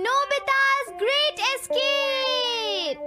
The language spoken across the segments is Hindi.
Nobita's Great Escape!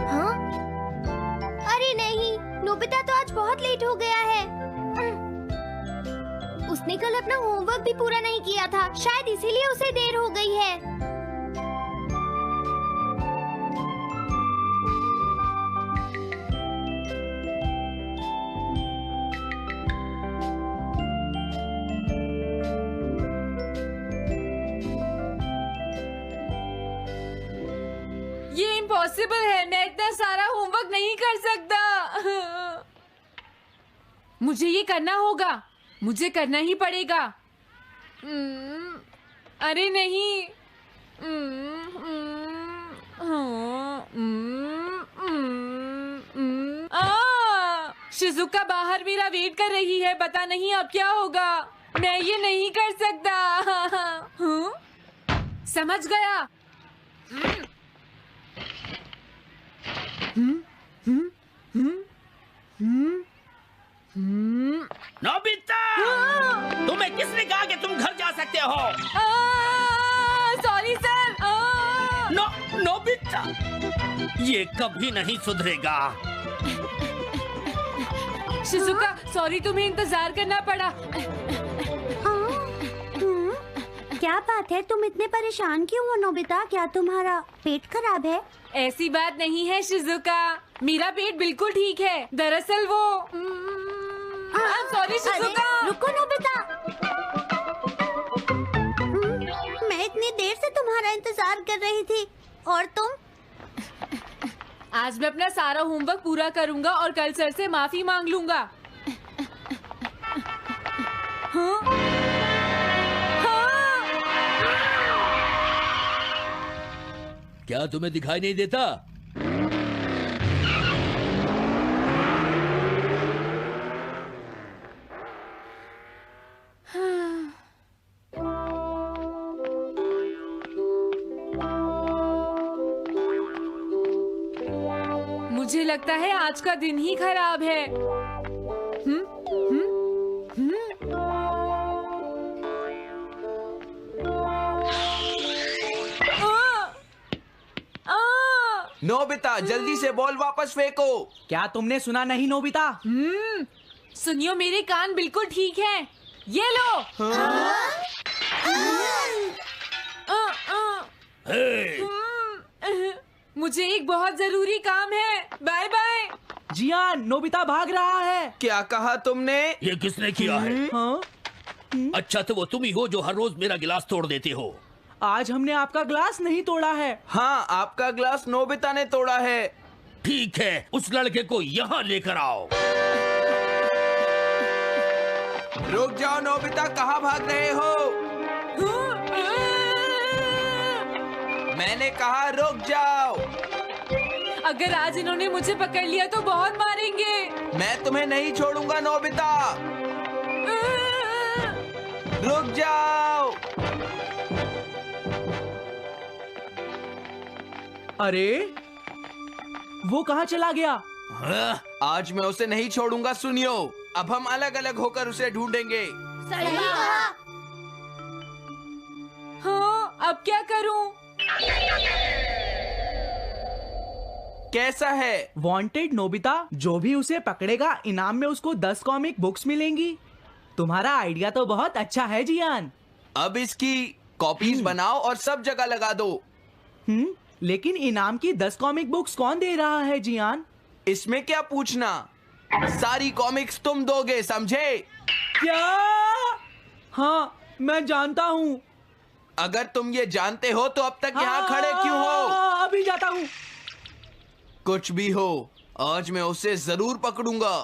हाँ? अरे नहीं, नोबिता तो आज बहुत लेट हो गया है। उसने कल अपना होमवर्क भी पूरा नहीं किया था, शायद इसीलिए उसे देर हो गई है। ये इम्पॉसिबल है, मैं इतना सारा होमवर्क नहीं कर सकता। मुझे ये करना होगा, मुझे करना ही पड़ेगा। अरे नहीं। शिजुका बाहर मेरा वेट कर रही है, पता नहीं अब क्या होगा। मैं ये नहीं कर सकता। समझ गया। नोबिता, तुम्हें किसने कहा कि तुम घर जा सकते हो? Sorry sir. नोबिता, ये कभी नहीं सुधरेगा। शिजुका, सॉरी तुम्हें इंतजार करना पड़ा। क्या बात है, तुम इतने परेशान क्यों हो नोबिता? क्या तुम्हारा पेट खराब है? ऐसी बात नहीं है शिजुका, मेरा पेट बिल्कुल ठीक है। दरअसल वो सॉरी शिजुका। रुको नोबिता, मैं इतनी देर से तुम्हारा इंतजार कर रही थी और तुम? आज मैं अपना सारा होमवर्क पूरा करूंगा और कल सर से माफी मांग लूंगा। हाँ? हाँ? क्या तुम्हें दिखाई नहीं देता? मुझे लगता है आज का दिन ही खराब है। नोबिता, जल्दी से बॉल वापस फेंको। क्या तुमने सुना नहीं नोबिता? सुनियो, मेरे कान बिल्कुल ठीक हैं। ये लो। मुझे एक बहुत जरूरी काम है। Bye bye. जियान, नोबिता भाग रहा है। क्या कहा तुमने? ये किसने किया है? हाँ? अच्छा, तो वो तुम ही हो जो हर रोज मेरा गिलास तोड़ देते हो। आज हमने आपका ग्लास नहीं तोड़ा है। हाँ, आपका ग्लास नोबिता ने तोड़ा है। ठीक है, उस लड़के को यहाँ लेकर आओ। रुक जाओ नोबिता, कहाँ भाग रहे हो? मैंने कहा रुक जाओ। अगर आज इन्होंने मुझे पकड़ लिया तो बहुत मारेंगे। मैं तुम्हें नहीं छोड़ूंगा नोबिता, रुक जाओ। अरे वो कहाँ चला गया? हाँ? आज मैं उसे नहीं छोड़ूंगा। सुनियो, अब हम अलग अलग होकर उसे ढूंढेंगे। सही कहा। हाँ, अब क्या करूं? कैसा है? वांटेड नोबिता, जो भी उसे पकड़ेगा इनाम में उसको 10 कॉमिक बुक्स मिलेंगी। तुम्हारा आइडिया तो बहुत अच्छा है जियान। अब इसकी कॉपीज बनाओ और सब जगह लगा दो। लेकिन इनाम की 10 कॉमिक बुक्स कौन दे रहा है जियान? इसमें क्या पूछना, सारी कॉमिक्स तुम दोगे, समझे? क्या? हाँ, मैं जानता हूँ। अगर तुम ये जानते हो तो अब तक यहाँ खड़े क्यों हो? अभी जाता हूँ। कुछ भी हो, आज मैं उसे जरूर पकड़ूंगा।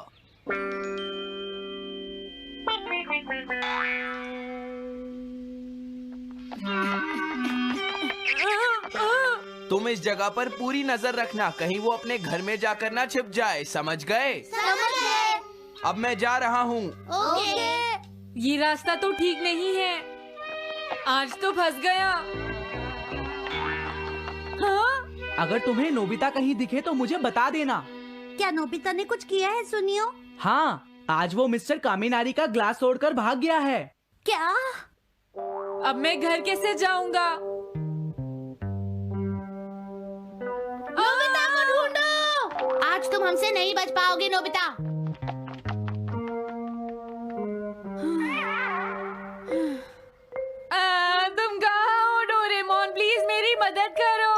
तुम इस जगह पर पूरी नजर रखना, कहीं वो अपने घर में जाकर ना छिप जाए, समझ गए? समझ गए। अब मैं जा रहा हूँ। ओके। ये रास्ता तो ठीक नहीं है। आज तो फंस गया। हाँ? अगर तुम्हें नोबिता कहीं दिखे तो मुझे बता देना। क्या नोबिता ने कुछ किया है सुनियो? हाँ, आज वो मिस्टर कामिनारी का ग्लास तोड़कर भाग गया है। क्या? अब मैं घर कैसे जाऊंगा? नोबिता को ढूंढो। आज तुम हमसे नहीं बच पाओगे नोबिता। तुम कहाँ हो डोरेमोन? प्लीज मेरी मदद करो।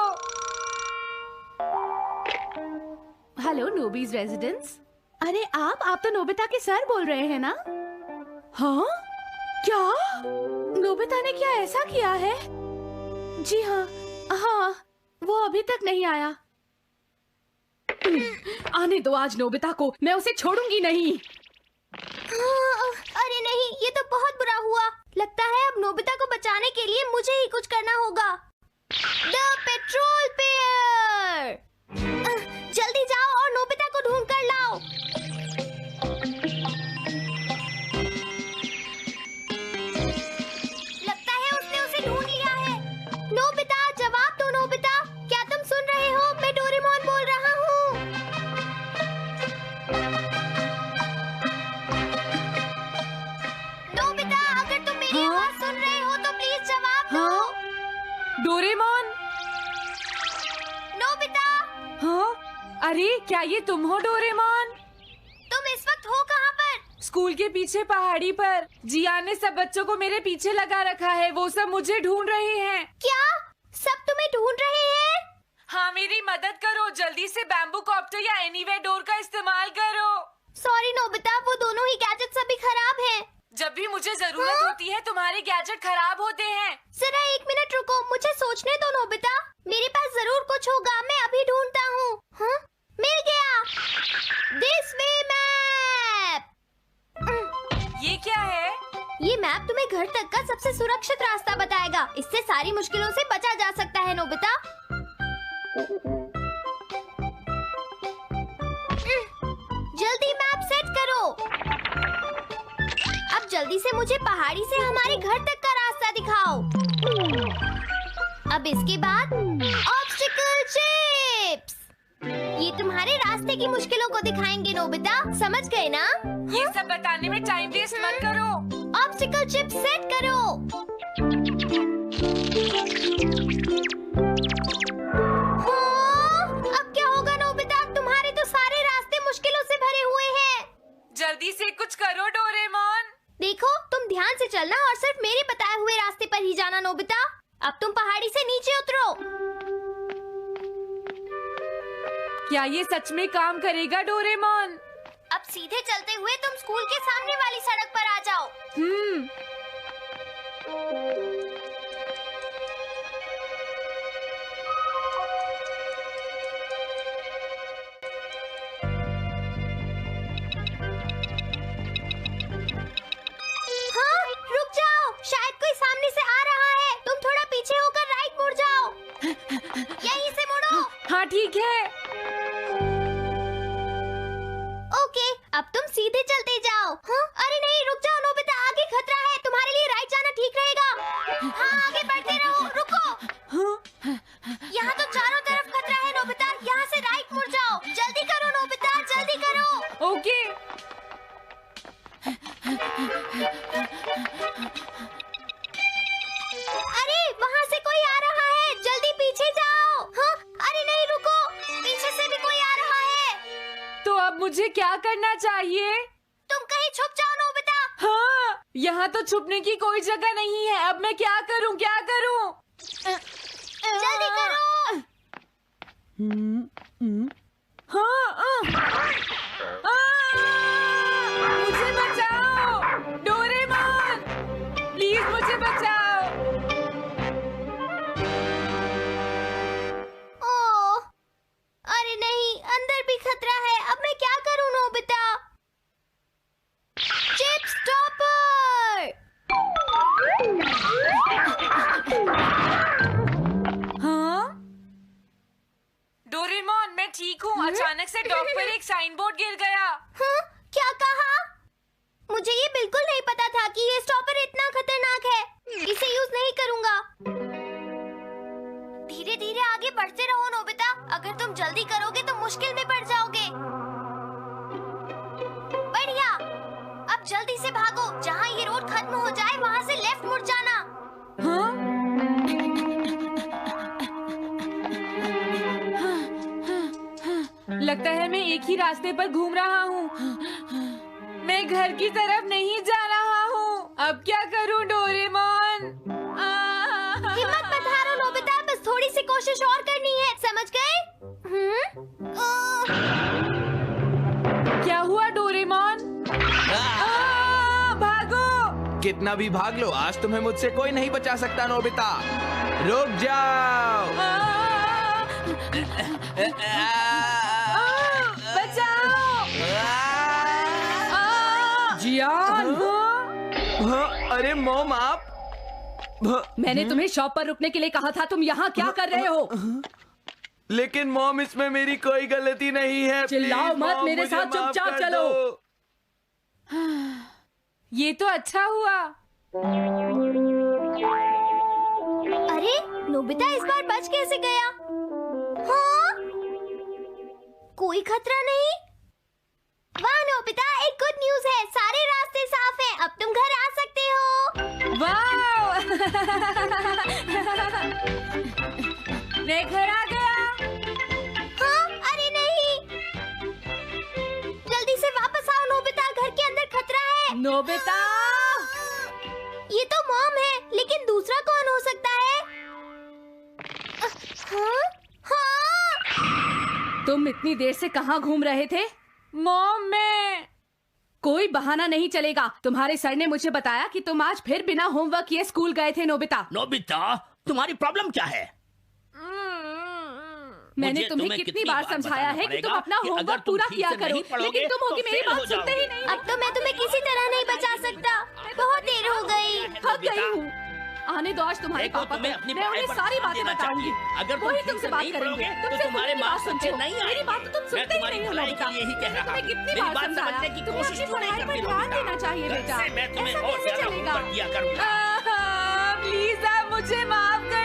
हेलो नोबीज रेजिडेंस। अरे आप तो नोबिता के सर बोल रहे हैं ना? हाँ? क्या? नोबिता ने क्या ऐसा किया है? जी हाँ, हाँ, वो अभी तक नहीं आया। आने दो आज नोबिता को, मैं उसे छोड़ूंगी नहीं। अरे नहीं, ये तो बहुत बुरा हुआ। लगता है अब नोबिता को बचाने के लिए मुझे ही कुछ करना होगा। द पेट्रोल पेयर, जल्दी जाओ और नोबिता को ढूंढ कर लाओ। लगता है उसने उसे ढूंढ लिया है। नोबिता, जवाब दो नोबिता। क्या तुम सुन रहे हो? मैं डोरेमोन बोल रहा हूँ। नोबिता, अगर तुम मेरी आवाज सुन रहे हो तो प्लीज जवाब दो। डोरेमोन? नोबिता, हाँ? अरे क्या ये तुम हो डोरेमोन? तुम इस वक्त हो कहाँ पर? स्कूल के पीछे पहाड़ी पर। जियान ने सब बच्चों को मेरे पीछे लगा रखा है। वो सब मुझे ढूंढ रहे हैं। क्या? सब तुम्हें ढूंढ रहे हैं? हाँ, मेरी मदद करो। जल्दी से बैम्बू कॉप्टर या एनीवेयर डोर का इस्तेमाल करो। सॉरी नोबिता, वो दोनों ही गैजेट्स अभी खराब हैं। जब भी मुझे जरूरत होती है तुम्हारे गैजेट खराब होते हैं। जरा 1 मिनट रुको, मुझे सोचने दो नोबिता। मेरे पास जरूर कुछ होगा, मैं अभी ढूंढता हूँ। हाँ? मिल गया। This way map. ये क्या है? ये मैप तुम्हें घर तक का सबसे सुरक्षित रास्ता बताएगा। इससे सारी मुश्किलों से बचा जा सकता है नोबिता। जल्दी मैप सेट करो। अब जल्दी से मुझे पहाड़ी से हमारे घर तक का रास्ता दिखाओ। अब इसके बाद ऑब्स्टिकल चिप्स। ये तुम्हारे रास्ते की मुश्किलों को दिखाएंगे नोबिता, समझ गए ना? ये सब बताने में टाइम वेस्ट मत करो। ऑब्स्टिकल चिप्स सेट करो। हाँ, अब क्या होगा नोबिता? तुम्हारे तो सारे रास्ते मुश्किलों से भरे हुए हैं। जल्दी से कुछ करो डोरेमोन। देखो, तुम ध्यान से चलना और सिर्फ मेरे बताए हुए रास्ते पर ही जाना नोबिता। अब तुम पहाड़ी से नीचे उतरो। क्या ये सच में काम करेगा डोरेमोन? अब सीधे चलते हुए तुम स्कूल के सामने वाली सड़क पर आ जाओ। हाँ, रुक जाओ, शायद कोई सामने से आ रहा है। तुम थोड़ा पीछे होकर राइट मुड़ जाओ। यहीं से मुड़ो। हाँ ठीक है। ओके, अब तुम सीधे चलते जाओ। हाँ? अरे नहीं, रुक जाओ नोबिता, आगे खतरा है। तुम्हारे लिए राइट जाना ठीक रहेगा। हाँ, आगे बढ़ते रहो। रुको, यहाँ तो चारों तरफ खतरा है नोबिता। यहाँ से राइट मुड़ जाओ। जल्दी करो नोबिता, जल्दी करो। ओके। अरे वहाँ से कोई आ रहा है, जल्दी पीछे जाओ। हाँ? अरे नहीं, रुको, पीछे से भी कोई आ रहा है। तो अब मुझे क्या करना चाहिए? तुम कहीं छुप जाओ नोबिता। हाँ, यहाँ तो छुपने की कोई जगह नहीं है। अब मैं क्या करूँ, क्या करूँ? जल्दी करो। हाँ, मुझे बचाओ डोरेमोन, प्लीज मुझे बचाओ। ओह, अरे नहीं, अंदर भी खतरा है। अब मैं क्या करूं नोबिता? Chip stopper. हाँ? डोरेमोन, मैं ठीक हूँ। अचानक से डॉक पर एक साइन बोर्ड गिर गया। हाँ? क्या कहा? मुझे ये बिल्कुल नहीं पता था कि ये इसे यूज नहीं करूँगा। धीरे धीरे आगे बढ़ते रहो नोबिता। अगर तुम जल्दी करोगे तो मुश्किल में पड़ जाओगे। बढ़िया। अब जल्दी से भागो। जहाँ ये रोड खत्म हो जाए वहाँ से लेफ्ट मुड़ जाना। हाँ? लगता है मैं एक ही रास्ते पर घूम रहा हूँ। मैं घर की तरफ नहीं जा रहा हूँ। अब क्या करूँ डोरेमोन? हिम्मत मत हारो नोबिता, बस थोड़ी सी कोशिश और करनी है, समझ गए? क्या हुआ डोरेमोन? भागो! कितना भी भाग लो, आज तुम्हें मुझसे कोई नहीं बचा सकता नोबिता। रुक जाओ। बचाओ! जियान! हाँ, अरे मॉम आप। मैंने तुम्हें शॉप पर रुकने के लिए कहा था, तुम यहाँ क्या कर रहे हो? लेकिन मॉम इसमें मेरी कोई गलती नहीं है। चिल्लाओ प्लीज, मत, मॉम, मेरे मुझे साथ माफ चुपचाप कर चलो। दो। ये तो अच्छा हुआ। अरे नोबिता इस बार बच कैसे गया? हाँ? कोई खतरा नहीं? वाह नोबिता, एक गुड न्यूज़ है, सारे रास्ते साफ हैं, अब तुम घर आ सकते हो। वाओ! मैं घर आ गया। हाँ? अरे नहीं, जल्दी से वापस आओ नोबिता, घर के अंदर खतरा है। नोबिता! ये तो मॉम है, लेकिन दूसरा कौन हो सकता है? हाँ? हाँ? तुम इतनी देर से कहाँ घूम रहे थे? मॉम मैं कोई बहाना नहीं चलेगा। तुम्हारे सर ने मुझे बताया कि तुम आज फिर बिना होमवर्क किए स्कूल गए थे नोबिता। नोबिता, तुम्हारी प्रॉब्लम क्या है? मैंने मुझे तुम्हें कितनी बार समझाया है कि तुम अपना होमवर्क पूरा किया करो, लेकिन तुम होगी मेरी बात सुनते ही नहीं। अब तो मैं तुम्हें किसी तरह नहीं बचा सकता, बहुत देर हो गई। थक गई हूँ। आने दो आज तुम्हारे देखो, पापा तुम्हें को, अपनी मैं उन्हें पढ़ाई पर सारी ध्यान बातें देना बताऊंगी। चाहिए। अगर तुम वही ठीक तुमसे से बात नहीं करेंगे। पढ़ोगे, तुम तो सिर्फ तुम्हारे अपनी बात मार्क्स सुनते हो। अच्छे नहीं मेरी आएंगे। बात तो तुम मैं सुनते ही तुम्हारी नहीं हो भलाई नोबिता। के लिए यही कह मैंने रहा तुम्हें हूँ। कितनी मेरी बार बात समझाया, समझने की तुम्हें कोशिश अपनी क्यों नहीं पढ़ाई पर करती ध्यान नोबिता? देना चाहिए कल बेटा। से मैं तुम्हें ऐसा और कैसे ज्यादा चलेगा? होमवर्क दिया करूंगा। प्लीज आप मुझे माफ कर